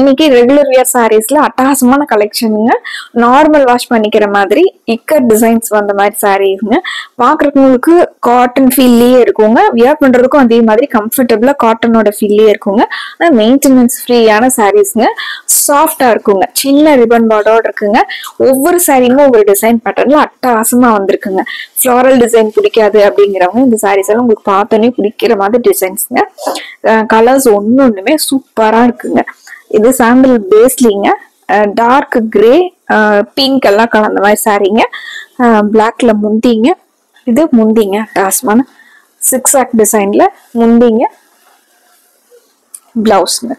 இன்னைக்கு regular wear சாரீஸ்ல அட்டகாசமான கலெக்ஷனுங்க. Normal wash பண்ணிக்கிற மாதிரி இக்கட் டிசைன்ஸ் வந்த மாதிரி சாரீஸ்ங்க. பாக்குறவங்களுக்கு காட்டன் ஃபீல்லயே இருக்குங்க. வியர் பண்றதுக்கும் அதே மாதிரி கம்ஃபர்டபுளா காட்டனோட ஃபீல்லயே இருக்குங்க. மெயின்டெனன்ஸ் ஃப்ரீயான சாரீஸ்ங்க. சாஃப்டா இருக்குங்க. சின்ன ரிபன் பார்டரோட இருக்குங்க. ஒவ்வொரு சாரியும் ஒவ்வொரு டிசைன் பேட்டர்ன்ல அட்டகாசமா வந்திருக்குங்க. ஃபிளாரல் டிசைன் பிடிக்காது அப்படிங்கிறவங்க இந்த சாரீஸ் எல்லாம் உங்களுக்கு பார்த்தோன்னே பிடிக்கிற மாதிரி டிசைன்ஸ்ங்க. கலர்ஸ் ஒண்ணுமே சூப்பரா இருக்குங்க. இது சாம்பிள் பேஸ்லிங்க. டார்க் கிரே பிங்க் எல்லாம் கலந்த மாதிரி சாரீங்க. பிளாக்ல முந்திங்க. இது முந்திங்க டாஸ்மான 6 ஆக் டிசைன்ல முந்திங்க. பிளவுஸ்ங்க.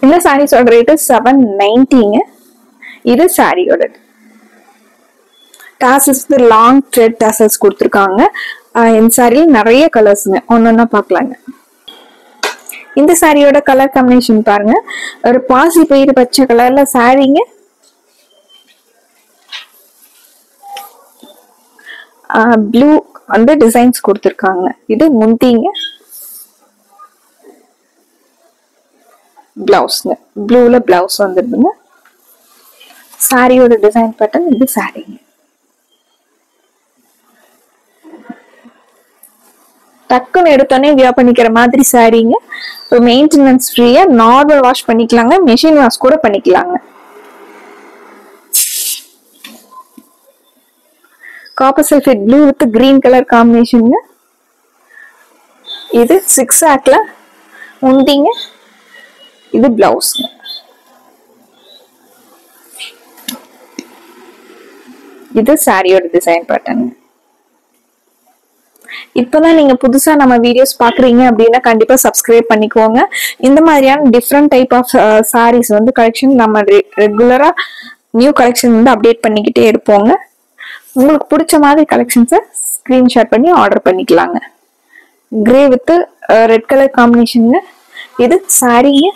இந்த சாரீஸோட ரேட்டு 790ங்க. இது சாரியோட டாசல்ஸ் லாங் த்ரெட் டாசல்ஸ் கொடுத்துருக்காங்க. இந்த சாரியில் நிறைய கலர்ஸ்ங்க. ஒன்னொன்னா பார்க்கலாங்க. இந்த சாரியோட கலர் காம்பினேஷன் பாருங்க. ஒரு பாசி பயிறு பச்சை கலர்ல சாரிங்க. ப்ளூ வந்து டிசைன்ஸ் கொடுத்துருக்காங்க. இது முந்திங்க. பிளவுஸ்ங்க. ப்ளூல பிளவுஸ் வந்துருதுங்க. சாரியோட டிசைன் பேட்டர்ன் இது சாரிங்க. டக்குன்னு எடுத்தோன்னே வியர் பண்ணிக்கிற மாதிரி சாரீங்க. மெயின்டெனன்ஸ் ஃப்ரீயா நார்மல் வாஷ் பண்ணிக்கலாங்க. மெஷின் வாஷ் கூட பண்ணிக்கலாங்க. Copper sulphate blue with green colour combination. இது 6 ஆக்ல முந்திங்க. இது பிளவுஸ். இது சாரியோட டிசைன் பேட்டர்ன். இப்பதான் நீங்க புதுசா நம்ம வீடியோஸ் பாக்குறீங்க அப்படின்னா கண்டிப்பா சப்ஸ்கிரைப் பண்ணிக்கோங்க. இந்த மாதிரியான டிஃப்ரெண்ட் டைப் ஆஃப் சாரீஸ் வந்து கலெக்ஷன் நம்ம ரெகுலரா நியூ கலெக்ஷன் வந்து அப்டேட் பண்ணிக்கிட்டே இருப்போங்க. உங்களுக்கு பிடிச்ச மாதிரி கலெக்ஷன்ஸை ஸ்கிரீன்ஷாட் பண்ணி ஆர்டர் பண்ணிக்கலாங்க. கிரே வித் ரெட் கலர் காம்பினேஷனுங்க. இது சாரீங்க.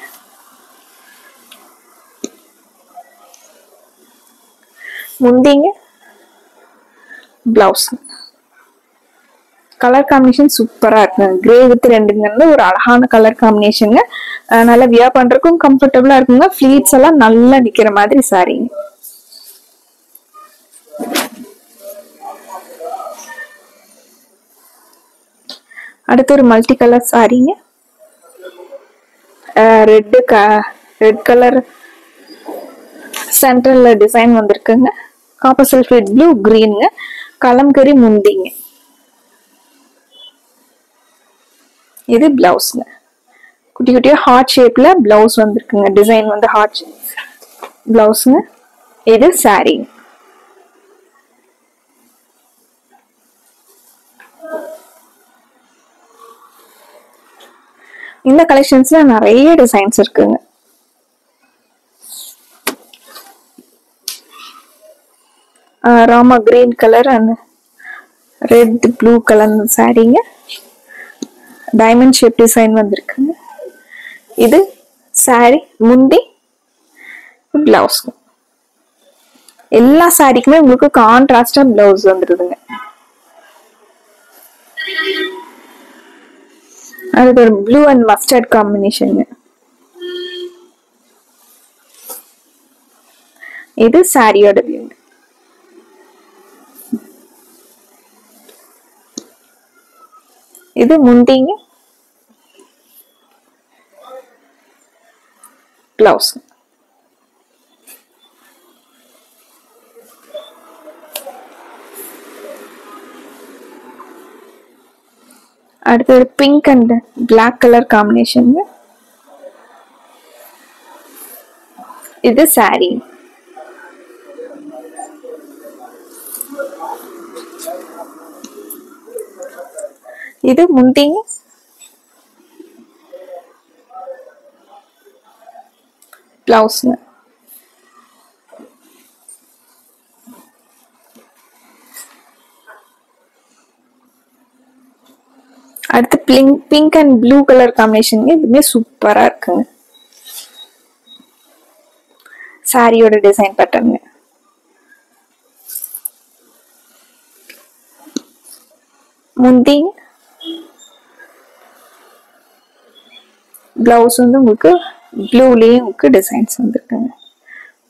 முந்திங்க. பிளவுஸ். கலர் காம்பினேஷன் சூப்பரா இருக்குங்க. கிரே வித் ரெண்டுங்க ஒரு அழகான கலர் காம்பினேஷன். நல்லா வியர் பண்றதுக்கும் கம்ஃபர்டபுளா இருக்குங்க. ஃபிளீட்ஸ் எல்லாம் நல்லா நிக்கிற மாதிரி சாரீங்க. அடுத்து ஒரு மல்டி கலர் சாரீங்க. ரெட் கலர் சென்ட்ரல்ல டிசைன் வந்திருக்குங்க. காப்பர் சல்ஃபேட் ப்ளூ கிரீனுங்க. கலம்கரி முந்திங்க. இது பிளவுஸ்ங்க. குட்டி குட்டியா ஹார்ட் ஷேப்ல பிளவுஸ் வந்திருக்குங்க. டிசைன் வந்து ஹார்ட் பிளவுஸ்ங்க. இது சாரி. இந்த கலெக்ஷன்ஸ்ல நிறைய டிசைன்ஸ் இருக்குங்க. Rama green colour and red blue colour சாரீங்க. டைமண்ட் ஷேப் டிசைன் வந்திருக்குங்க. இது சாரி முந்தி பிளவுஸ். எல்லா சாரிக்குமே உங்களுக்கு கான்ட்ராஸ்டா பிளவுஸ் வந்துருதுங்க. அதுக்கு ஒரு ப்ளூ அண்ட் மஸ்டர்ட் காம்பினேஷன். இது சாரியோட வியூ. இது முந்திங்க. பிளவுஸ். அடுத்து pink and black colour combination. இது சாரி. இது முந்திங்க. பிளவுஸ். அடுத்து pink and blue colour combination. இதுவுமே சூப்பரா இருக்குங்க. சாரியோட டிசைன் பேட்டர்ன். முந்திங்க. பிளவுஸ் வந்து உங்களுக்கு ப்ளூலயே உங்களுக்கு டிசைன்ஸ் வந்துருக்குங்க.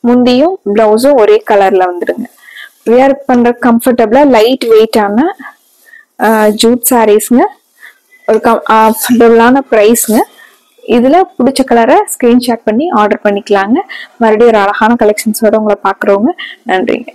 முந்தியும் பிளவுஸும் ஒரே கலர்ல வந்துருங்க. வியர் பண்ற கம்ஃபர்டபுளா லைட் வெயிட்டான ஜூட் சாரீஸ்ங்க. ஒரு அஃபோர்டபுளான ப்ரைஸ்ங்க. இதுல பிடிச்ச கலரை ஸ்கிரீன்ஷாட் பண்ணி ஆர்டர் பண்ணிக்கலாங்க. மறுபடியும் ஒரு அழகான கலெக்ஷன்ஸோட உங்களை பாக்குறவங்க. நன்றிங்க.